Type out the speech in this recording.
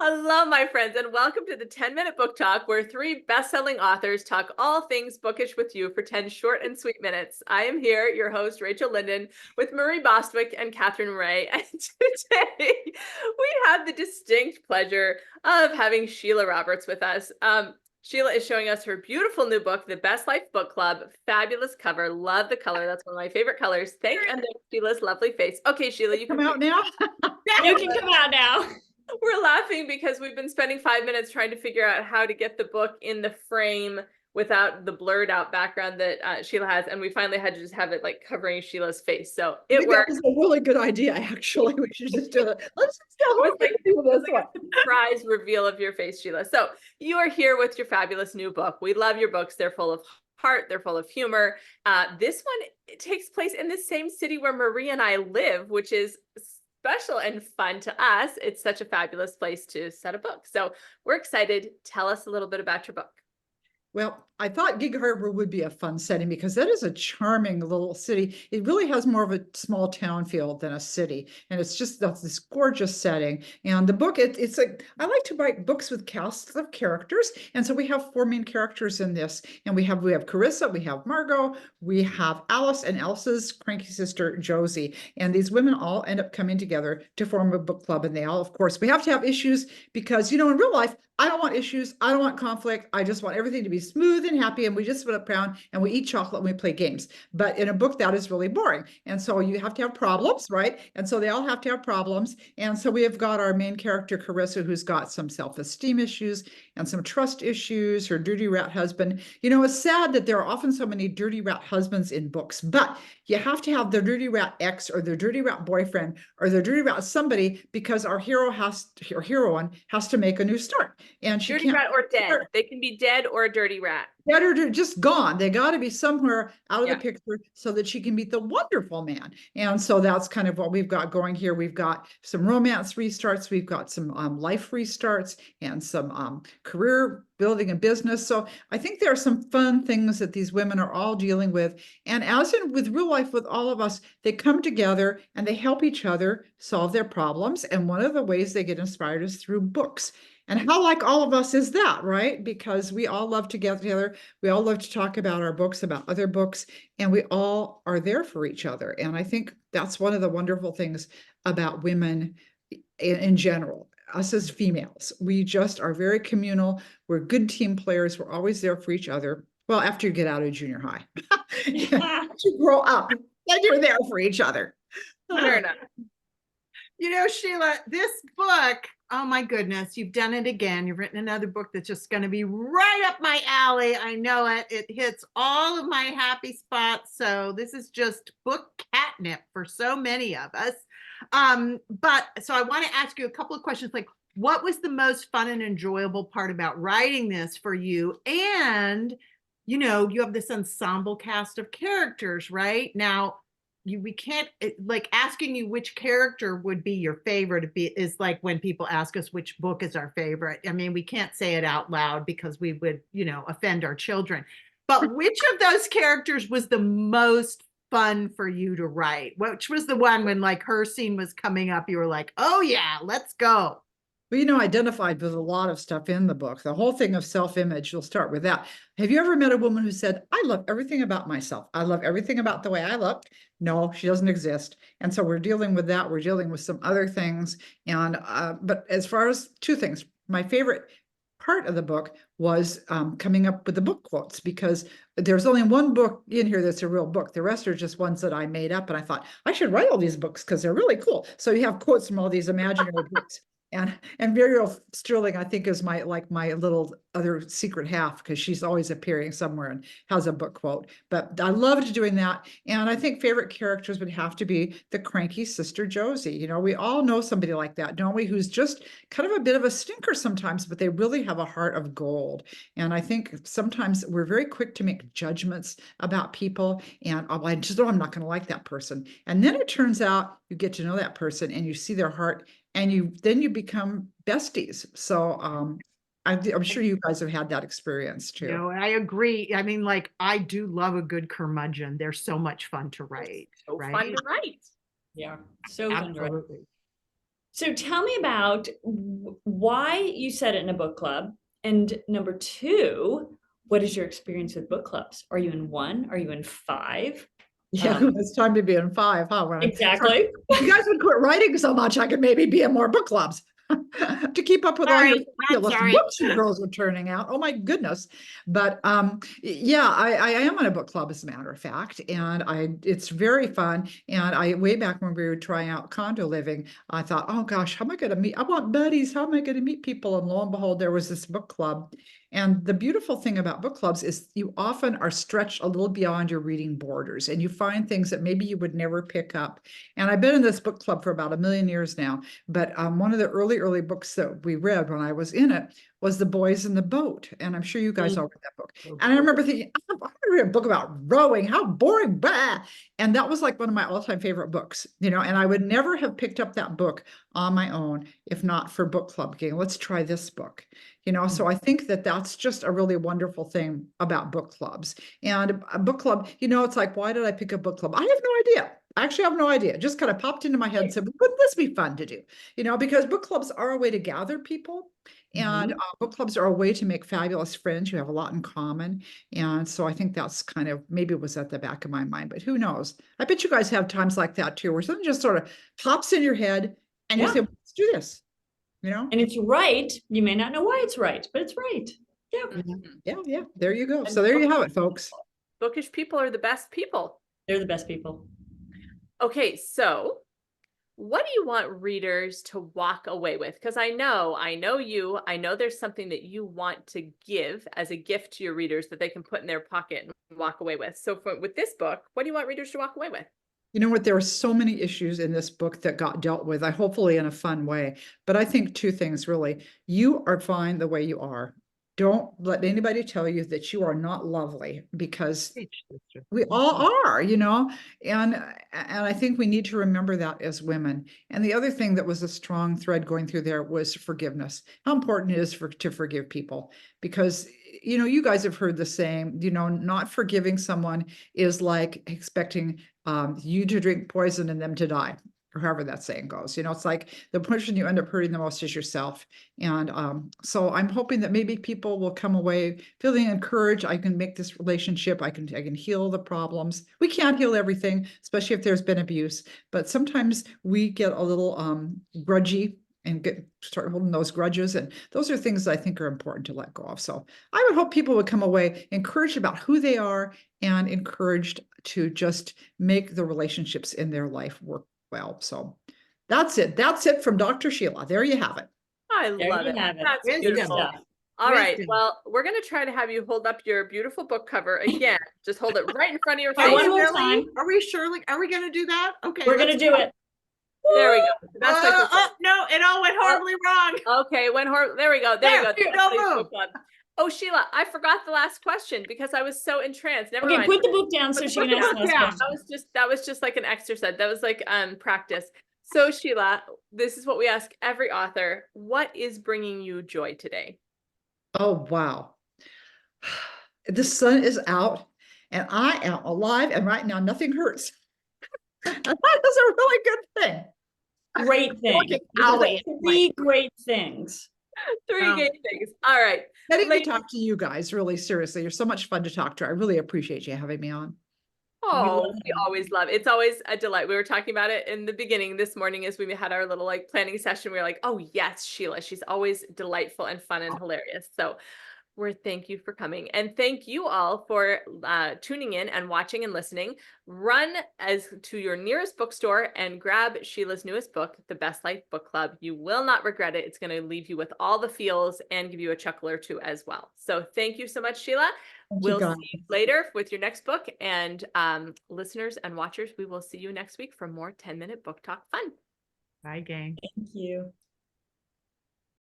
Hello, my friends, and welcome to the 10-minute book talk, where three best-selling authors talk all things bookish with you for 10 short and sweet minutes. I am here, your host, Rachel Linden, with Marie Bostwick and Katherine Reay, and today we have the distinct pleasure of having Shelia Roberts with us. Sheila is showing us her beautiful new book, The Best Life Book Club. Fabulous cover. Love the color. That's one of my favorite colors. Thank and there's Sheila's lovely face. Okay, Sheila, you Come out now. You can come out now. We're laughing because we've been spending 5 minutes trying to figure out how to get the book in the frame without the blurred out background that Sheila has, and we finally had to just have it like covering Sheila's face. So it worked. That was a really good idea, actually. We should just do it. Let's just go. It was like a surprise reveal of your face, Sheila. So you are here with your fabulous new book. We love your books. They're full of heart. They're full of humor. This one takes place in the same city where Marie and I live, which is special and fun to us. It's such a fabulous place to set a book. So we're excited. Tell us a little bit about your book. Well, I thought Gig Harbor would be a fun setting because that is a charming little city. It really has more of a small town feel than a city. And it's just this gorgeous setting. And the book, it's like, I like to write books with casts of characters. And so we have four main characters in this. And we have Carissa, we have Margot, we have Alice, and Alice's cranky sister, Josie. And these women all end up coming together to form a book club. And they all, of course, we have to have issues because, in real life, I don't want issues. I don't want conflict. I just want everything to be smooth and happy. And we just sit up around and we eat chocolate and we play games. But in a book, that is really boring. And so you have to have problems, right? And so they all have to have problems. And so we have got our main character, Carissa, who's got some self-esteem issues and some trust issues, her dirty rat husband. It's sad that there are often so many dirty rat husbands in books, but you have to have their dirty rat ex or their dirty rat boyfriend or their dirty rat somebody, because our heroine has to make a new start. And she dirty can't, rat or dead. They can be dead or a dirty rat. Dead or just gone. They got to be somewhere out of the picture so that she can meet the wonderful man. And so that's kind of what we've got going here. We've got some romance restarts. We've got some life restarts and some career building and business. So I think there are some fun things that these women are all dealing with. And as in with real life, with all of us, they come together and they help each other solve their problems. And one of the ways they get inspired is through books. And how like all of us is that, right? Because we all love to get together. We all love to talk about our books, about other books, and we all are there for each other. And I think that's one of the wonderful things about women in general. Us as females, we just are very communal. We're good team players. We're always there for each other. Well, after you get out of junior high, you grow up, then you're there for each other. Fair enough. Sheila, this book, oh my goodness, you've done it again. You've written another book that's just going to be right up my alley. I know it. It hits all of my happy spots. So this is just book catnip for so many of us. So I want to ask you a couple of questions, like, what was the most fun and enjoyable part about writing this for you? And, you have this ensemble cast of characters, right? Now, we can't, like, asking you which character would be your favorite is like when people ask us which book is our favorite. I mean, we can't say it out loud because we would, offend our children. But which of those characters was the most fun for you to write? Which was the one when, like, her scene was coming up, you were like, oh yeah, let's go? Well, identified with a lot of stuff in the book. The whole thing of self-image, you'll start with that. Have you ever met a woman who said, I love everything about myself. I love everything about the way I look? No, she doesn't exist. And so we're dealing with that. We're dealing with some other things. And but as far as two things, my favorite part of the book was coming up with the book quotes, because there's only one book in here that's a real book. The rest are just ones that I made up. And I thought I should write all these books because they're really cool. So you have quotes from all these imaginary books. And Muriel Sterling, I think, is my little other secret half, because she's always appearing somewhere and has a book quote. But I loved doing that. And I think favorite characters would have to be the cranky sister Josie. We all know somebody like that, don't we? Who's just kind of a bit of a stinker sometimes, but they really have a heart of gold. And I think sometimes we're very quick to make judgments about people. And I just know I'm not going to like that person. And then it turns out you get to know that person and you see their heart, and then you become besties. So I'm sure you guys have had that experience too. I agree. I mean, like, I do love a good curmudgeon. They're so much fun to write. So right? fun to write. Yeah, so fun to write. Absolutely. So tell me about why you said it in a book club. And number two, what is your experience with book clubs? Are you in one? Are you in five? Yeah, it's time to be in five, huh? When Exactly. if you guys would quit writing so much, I could maybe be in more book clubs to keep up with all your fabulous books you girls are turning out. Oh my goodness. But yeah, I am in a book club, as a matter of fact, and it's very fun. And way back when we were trying out condo living, I thought, oh gosh, how am I going to meet? I want buddies. How am I going to meet people? And lo and behold, there was this book club. And the beautiful thing about book clubs is you often are stretched a little beyond your reading borders, and you find things that maybe you would never pick up. And I've been in this book club for about 1,000,000 years now, but one of the early books that we read when I was in it was The Boys in the Boat. And I'm sure you guys all read that book. And I remember thinking, I'm going to read a book about rowing. How boring. Bah. And that was like one of my all-time favorite books, and I would never have picked up that book on my own if not for book club getting, let's try this book. So I think that that's just a really wonderful thing about book clubs. And a book club, it's like, why did I pick a book club? I have no idea. I actually have no idea. It just kind of popped into my head and said, wouldn't this be fun to do? Because book clubs are a way to gather people. And book clubs are a way to make fabulous friends. You have a lot in common. And so I think that's kind of, maybe it was at the back of my mind, but who knows? I bet you guys have times like that too, where something just sort of pops in your head and you say, let's do this. And it's right. You may not know why it's right, but it's right. Yeah. There you go. So there you have it, folks. Bookish people are the best people. They're the best people. Okay, so what do you want readers to walk away with? Because I know you, I know there's something that you want to give as a gift to your readers that they can put in their pocket and walk away with. So with this book, what do you want readers to walk away with? You know what? There were so many issues in this book that got dealt with, hopefully in a fun way. But I think two things really. You are fine the way you are. Don't let anybody tell you that you are not lovely, because we all are, and I think we need to remember that as women. And the other thing that was a strong thread going through there was forgiveness. How important it is to forgive people, because you guys have heard the saying, not forgiving someone is like expecting you to drink poison and them to die, or however that saying goes. It's like the person you end up hurting the most is yourself. And so I'm hoping that maybe people will come away feeling encouraged. I can make this relationship. I can heal the problems. We can't heal everything, especially if there's been abuse. But sometimes we get a little grudgy and start holding those grudges. And those are things that I think are important to let go of. So I would hope people would come away encouraged about who they are and encouraged to just make the relationships in their life work well. So that's it. That's it from Dr. Sheila. There you have it. I love it. That's beautiful. All right. Well, we're going to try to have you hold up your beautiful book cover again. Just hold it right in front of your face. One more time. Are we going to do that? Okay. We're going to do it. There we go. No, it all went horribly wrong. Okay, it went horribly. There we go. Don't move. Oh, Sheila, I forgot the last question because I was so entranced. Never mind. Put the book down so she can ask the last question. That was just like an exercise. That was like practice. So Sheila, this is what we ask every author. What is bringing you joy today? Oh, wow. The sun is out and I am alive, and right now nothing hurts. And that is a really good thing. Great thing. Three great things. Three great things. All right. Getting to talk to you guys, really, seriously. You're so much fun to talk to. I really appreciate you having me on. Oh, we always love it. It's always a delight. We were talking about it in the beginning this morning as we had our little planning session. We were like, oh yes, Sheila. She's always delightful and fun and hilarious. So thank you for coming, and thank you all for tuning in and watching and listening. Run to your nearest bookstore and grab Sheila's newest book, The Best Life Book Club. You will not regret it. It's going to leave you with all the feels and give you a chuckle or two as well. So thank you so much, Sheila. We'll see you later with your next book, and listeners and watchers, we will see you next week for more 10-minute book talk fun. Bye, gang. Thank you.